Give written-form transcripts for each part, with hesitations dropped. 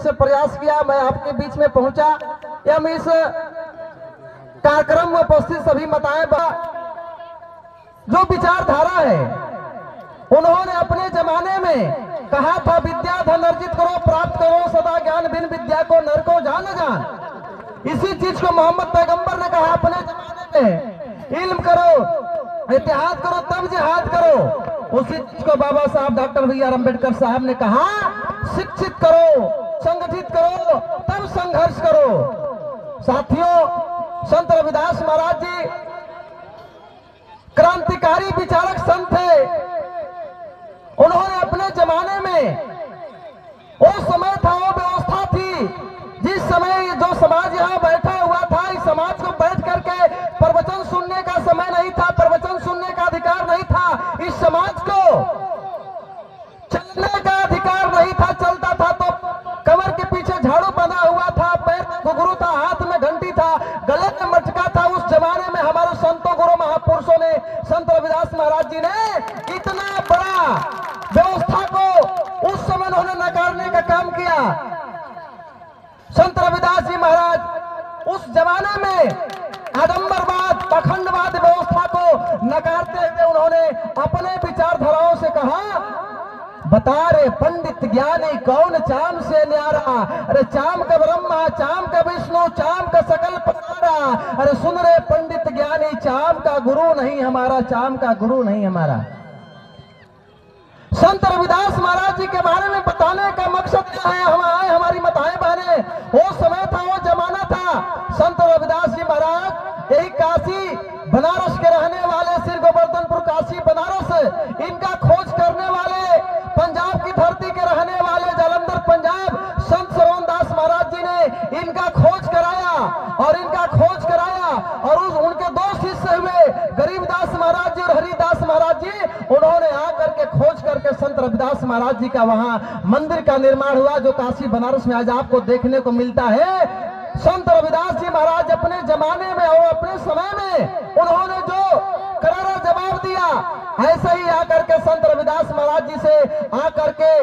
से प्रयास किया, मैं आपके बीच में पहुंचा। हम इस कार्यक्रम में उपस्थित सभी माताएं जो विचारधारा है, उन्होंने अपने जमाने में कहा था विद्या धन अर्जित करो, प्राप्त करो सदा ज्ञान, बिन विद्या को नर को जान जान। इसी चीज को मोहम्मद पैगंबर ने कहा अपने जमाने में, इल्म करो, इतिहाद करो, तब जिहाद करो। उसी चीज को बाबा साहब डॉक्टर बी आर अम्बेडकर साहब ने कहा शिक्षित करो, संगठित करो, तब संघर्ष करो। साथियों, संत रविदास महाराज जी क्रांतिकारी विचारक संत थे। उन्होंने अपने जमाने में, वो समय था, वो व्यवस्था थी, जिस समय जो समाज यहाँ बैठा हुआ था, इस समाज को बैठ करके प्रवचन सुनने का समय नहीं था, प्रवचन सुनने का अधिकार नहीं था। इस समाज को चलने का अधिकार नहीं था, चलता था तो कमर के पीछे झाड़ू बंधा हुआ था, पैर में घुंघरू था, हाथ में घंटी था, गले में मटका था। उस जमाने में हमारे संतों गुरु महापुरुषों ने, संत रविदास महाराज जी ने इतना बड़ा व्यवस्था को उस समय उन्होंने नकारने का काम किया। संत रविदास जी महाराज उस जमाने में आडंबरवाद, पाखंडवाद व्यवस्था को नकारते हुए उन्होंने अपने विचारधाराओं से कहा, बता रे पंडित ज्ञानी कौन चाम से न्यारा, अरे चाम का ब्रह्मा, चाम का विष्णु, चाम का सकल पसारा। अरे सुन रे पंडित ज्ञानी, चाम का गुरु नहीं हमारा, चाम का गुरु नहीं हमारा। संत रविदास महाराज जी के बारे में बताने का मकसद क्या है? हम आए, हमारी माताएं बहनें, वो समय था, वो जमाना था। संत रविदास जी महाराज यही काशी बनारस के रहने वाले, श्री गोवर्धनपुर काशी बनारस, इनका खोज करने वाले, पंजाब की धरती के रहने वाले, जालंधर पंजाब, संत सरवण दास महाराज जी ने इनका खोज कराया और इनका खोज कराया। और उनके दो शिष्य हुए, गरीबदास महाराज जी और हरिदास महाराज जी। उन्होंने आकर के खोज करके संत रविदास महाराज जी का वहां मंदिर का निर्माण हुआ, जो काशी बनारस में आज आपको देखने को मिलता है। संत रविदास जी महाराज अपने जमाने में और अपने समय में उन्होंने जो करारा जवाब दिया, ऐसा ही आकर के संत रविदास महाराज जी से आकर के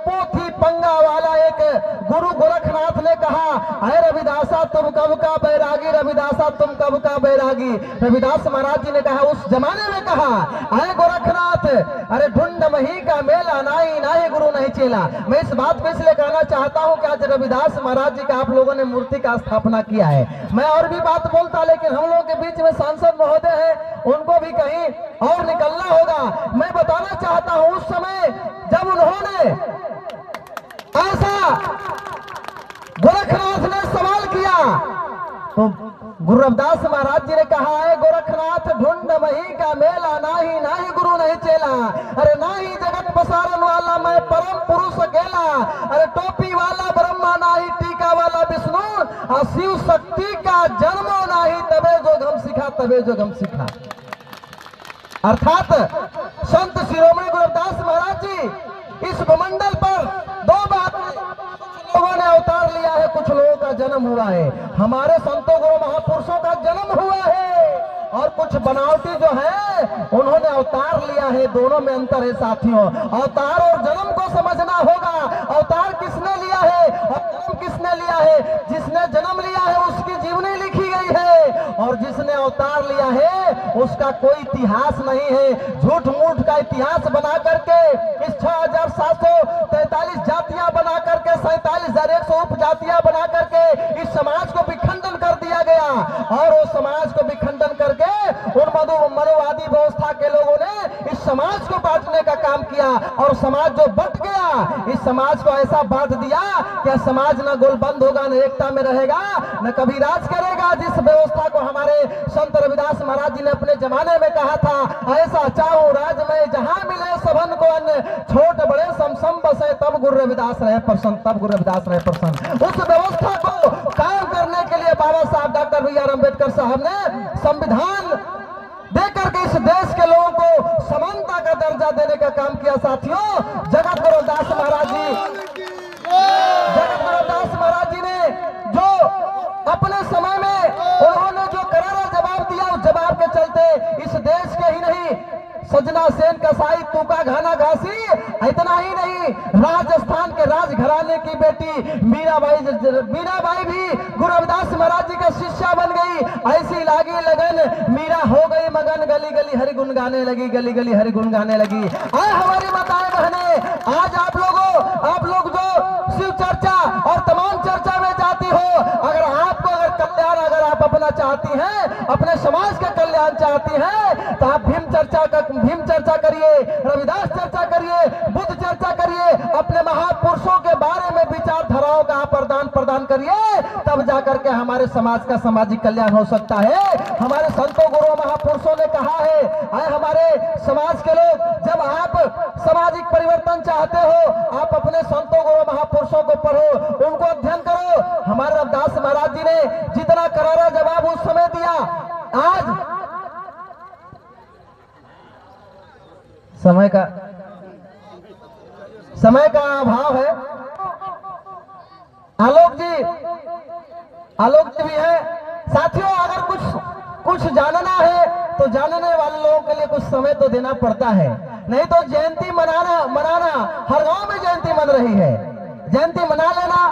पोथी पंगा वाला एक गुरु गोरखनाथ ने कहा, अरे रविदासा तुम कब का बैरागी, रविदासा तुम कब का बैरागी। रविदास महाराज जी ने कहा, उस जमाने में कहा, अरे गोरखनाथ, अरे ढूंढ मही का मेला, नाही नाही गुरु नहीं चेला। मैं इस बात को इसलिए कहना चाहता हूं कि आज रविदास महाराज जी का आप लोगों ने मूर्ति का स्थापना किया है। मैं और भी बात बोलता, लेकिन हम लोगों के बीच में सांसद महोदय है, उनको भी कहीं और निकलना होगा। मैं बताना चाहता हूं, उस समय जब उन्होंने ऐसा गोरखनाथ ने सवाल किया, तो गुरु रविदास महाराज जी ने कहा, है गोरखनाथ ढूंढ वही का मेला, नाही नाही गुरु नहीं चेला। अरे नाही जगत पसारन वाला मैं परम पुरुष अकेला, अरे टोपी वाला ब्रह्मा नाही, टीका वाला विष्णु, और शिव शक्ति का जन्मो नाही, तबे जो गम सिखा, तबे जो गम सिखा। अर्थात संत शिरोमणि गुरु रविदास महाराज जी इस भूमंडल पर दो बात लोगों ने अवतार लिया है, कुछ लोगों का जन्म हुआ है। हमारे संतों गुरु महापुरुषों का जन्म हुआ है, और कुछ बनावटी जो है उन्होंने अवतार लिया है। दोनों में अंतर है साथियों। अवतार और जन्म को समझना होगा। अवतार किसने लिया है और जन्म किसने लिया है? जिसने जन्म लिया है उसकी जीवनी लिखी गई है, और जिसने अवतार लिया है उसका कोई इतिहास नहीं है। झूठ मूठ का इतिहास बना करके इस 6743 जातियां बना करके, 47,100 उपजातियां बना करके इस समाज को विखंडन कर दिया गया, और वो समाज को विखंडन करके उन मनुवादी व्यवस्था के लोगों ने इस समाज को बांटने का काम किया। और समाज जो बंट गया, इस समाज को ऐसा बांट दिया कि समाज न गोलबंद होगा, न एकता में रहेगा, न कभी राज करेगा। जिस व्यवस्था को हमारे संत रविदास महाराज जी ने अपने जमाने में कहा था, ऐसा चाहूं राज में जहां मिले सबन को अन्न, छोट बड़े समसम बसे, तब गुरु रविदास रहे प्रसन्न, तब गुरु रविदास रहे प्रसन्न। उस व्यवस्था को कायम करने के लिए बाबा साहब डॉक्टर बी आर अम्बेडकर साहब ने संविधान देकर के इस देश के लोगों को समानता का दर्जा देने का काम किया। साथियों, जगत गुरु रविदास महाराज जी, जगत गुरु रविदास महाराज जी ने जो अपने समय में उन्होंने जो करारा जवाब दिया, उस जवाब के चलते इस देश के ही नहीं, सजना सेन कसाई तूका घाना घासी, इतना ही नहीं, राजस्थान के राजघराने की बेटी मीराबाई भी गुरु रविदास महाराज जी का शिष्या बन गई। ऐसी लागी लगन मीरा हो गई मगन, गली गली हरि गुण गाने लगी, गली गली हरि गुण गाने लगी। आए हमारी माताएं बहने, आज आप लोग जो शिव चर्चा और तमाम चर्चा में जाती हो, अगर कल्याण अगर आप अपना चाहती हैं, अपने समाज का कल्याण चाहती हैं, तो आप भीम चर्चा करिए, रविदास चर्चा करिए, बुद्ध चर्चा करिए, अपने महापुरुषों के बारे में विचारधाराओं का प्रदान करिए, तब जाकर के हमारे समाज का सामाजिक कल्याण हो सकता है। हमारे संतों गुरुओं महापुरुषों ने कहा है, आए हमारे समाज के लोग, जब आप सामाजिक परिवर्तन चाहते हो, आप अपने संतों गुरुओं महापुरुषों को पढ़ो, उनको अध्ययन करो। हमारे रविदास महाराज जी ने जितना करारा जवाब उस समय दिया, आज समय का अभाव है। आलोक जी भी है। साथियों, अगर कुछ जानना है तो जानने वाले लोगों के लिए कुछ समय तो देना पड़ता है, नहीं तो जयंती मनाना हर गांव में जयंती मन रही है। जयंती मना लेना,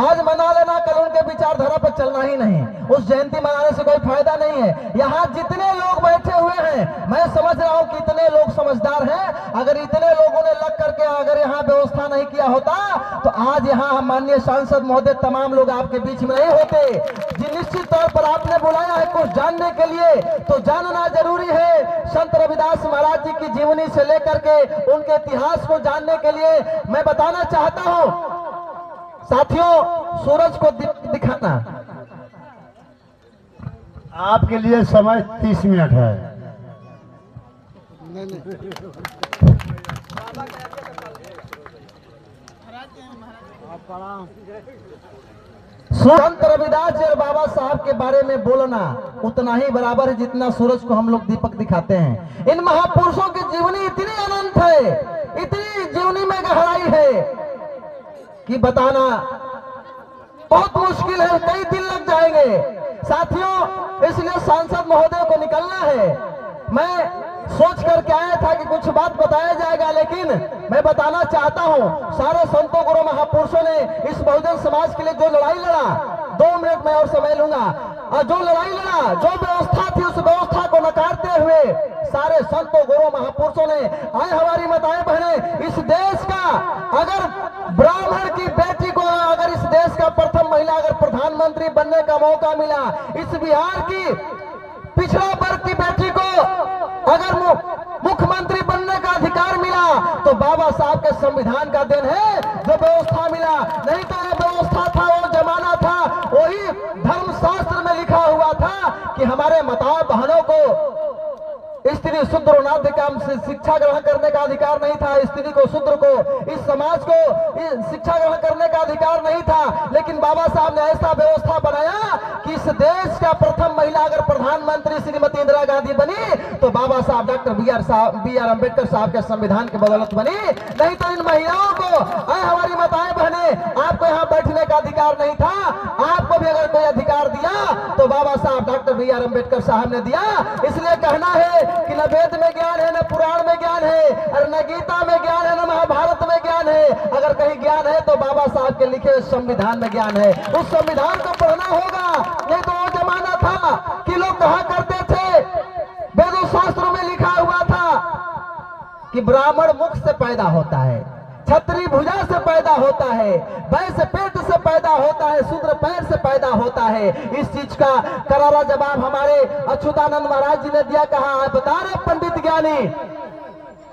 आज मना लेना, कल उनके विचारधारा पर चलना ही नहीं। उस जयंती मनाने से कोई फायदा नहीं है। यहाँ जितने लोग बैठे हुए हैं, मैं समझ रहा हूँ कि इतने लोग समझदार हैं। अगर इतने लोगों ने लग करके अगर यहाँ व्यवस्था नहीं किया होता, तो आज यहाँ माननीय सांसद महोदय तमाम लोग आपके बीच में नहीं होते। जी, निश्चित तौर पर आपने बुलाया है कुछ जानने के लिए, तो जानना जरूरी है। संत रविदास महाराज जी की जीवनी से लेकर के उनके इतिहास को जानने के लिए मैं बताना चाहता हूँ। साथियों, सूरज को दिखाना आपके लिए समय 30 मिनट है। संत रविदास जी और बाबा साहब के बारे में बोलना उतना ही बराबर है जितना सूरज को हम लोग दीपक दिखाते हैं। इन महापुरुषों की जीवनी इतनी अनंत है, इतनी जीवनी में गहराई है कि बताना बहुत मुश्किल है, कई दिन लग जाएंगे। साथियों, इसलिए सांसद महोदय को निकलना है। मैं सोच करके आया था कि कुछ बात बताया जाएगा, लेकिन मैं बताना चाहता हूं, सारे संतों गुरु महापुरुषों ने इस बहुजन समाज के लिए जो लड़ाई लड़ा, 2 मिनट में और समय लूंगा, और जो लड़ाई लड़ा, जो व्यवस्था थी, उस व्यवस्था को नकारते हुए सारे संतों गुरु महापुरुषों ने, आए हमारी माताएं बहनें, इस देश का अगर ब्राह्मण की बेटी को अगर इस देश का प्रथम महिला अगर प्रधानमंत्री बनने का मौका मिला, इस बिहार की पिछड़ा वर्ग की बेटी को अगर मुख्यमंत्री बनने का अधिकार मिला, तो बाबा साहब के संविधान का देन है जो व्यवस्था मिला। नहीं तो ये व्यवस्था था, वो जमाना था, वही धर्मशास्त्र में लिखा हुआ था कि हमारे माताओं बहनों को स्त्री शूद्र नाधिकाम से शिक्षा ग्रहण करने का अधिकार नहीं था। स्त्री को, शूद्र को, इस समाज को शिक्षा ग्रहण करने का अधिकार नहीं था। लेकिन बाबा साहब ने ऐसा व्यवस्था बनाया कि इस देश का प्रथम महिला अगर प्रधानमंत्री श्रीमती इंदिरा गांधी बनी, तो बाबा साहब डॉक्टर बी आर अम्बेडकर साहब के संविधान की बदौलत बनी। नहीं तो इन महिलाओं को, हमारी माताएं बहने, आपको यहाँ बैठने का अधिकार नहीं था। आपको भी अगर कोई अधिकार दिया तो बाबा साहब डॉक्टर बी आर अम्बेडकर साहब ने दिया। इसलिए कहना है कि न वेद में ज्ञान है, न पुराण में ज्ञान है, और न गीता में ज्ञान है, न महाभारत में ज्ञान है। अगर कहीं ज्ञान है तो बाबा साहब के लिखे संविधान में ज्ञान है। उस संविधान को पढ़ना होगा। नहीं तो वो जमाना था कि लोग कहा करते थे, वेदों शास्त्रों में लिखा हुआ था कि ब्राह्मण मुख से पैदा होता है, छत्री भुजा से पैदा होता है, वैश्य पेट से पैदा होता है, शूद्र पैर से पैदा होता है। इस चीज का करारा जवाब हमारे अच्युतानंद महाराज जी ने दिया। कहा, बता रहे पंडित ज्ञानी,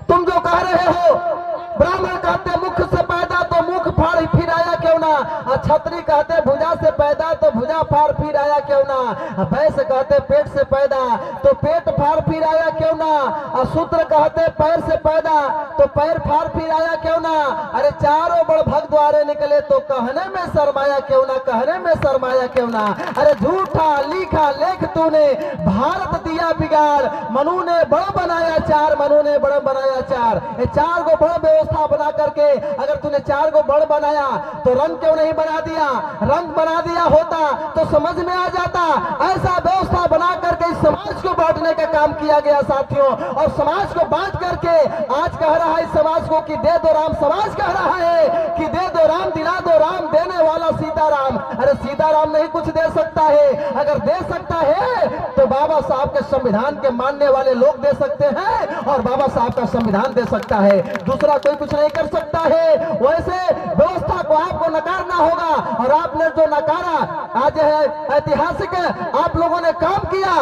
तुम जो कह रहे हो ब्राह्मण कहते मुख से पैदा तो मुख फाड़ फिर आया क्यों ना, छत्री कहते भुजा से पैदा तो भुजा फाड़ फिर आया क्यों ना, वैश्य कहते पेट से पैदा तो पेट फाड़ फिर आया क्यों ना, शूद्र कहते पैर से पैदा तो पैर फाड़ फिर आया क्यों ना। अरे चारों बड़ भग द्वारे निकले तो कहने में शर्माया क्यों ना, कहने में शर्माया क्यों ना। अरे झूठा लिखा लेख तूने भारत दिया बिगाड़, मनु ने बड़ बनाया चार, मनु ने बड़ बनाया चार। ये 4 को बड़ व्यवस्था बना करके अगर तूने 4 को बड़ बनाया तो रंग क्यों नहीं बना दिया? रंग बना दिया होता तो समझ में आ जाता। ऐसा व्यवस्था बना करके इस समाज को बांटने का काम किया गया साथियों, और समाज को बांट करके आज कह रहा है इस समाज को कि दे दो राम, समाज कह रहा है कि दे दो राम, दिला दो राम, देने वाला सीताराम। अरे सीताराम नहीं कुछ दे सकता है, अगर दे सकता है तो बाबा साहब के संविधान के मानने वाले लोग दे सकते हैं और बाबा साहब का संविधान दे सकता है, दूसरा कोई कुछ नहीं कर सकता है। वैसे व्यवस्था को आपको नकारना होगा और आपने जो नकारा, आज है ऐतिहासिक आप लोगों ने काम किया,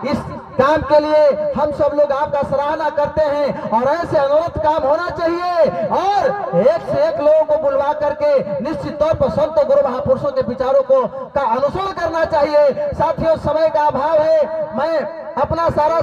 इस काम के लिए हम सब लोग आपका सराहना करते हैं और ऐसे अनवरत काम होना चाहिए और एक से एक लोगों को बुलवा करके निश्चित तौर पर संत गुरु महापुरुषों के विचारों को का अनुसरण करना चाहिए। साथियों, समय का अभाव है, मैं अपना सारा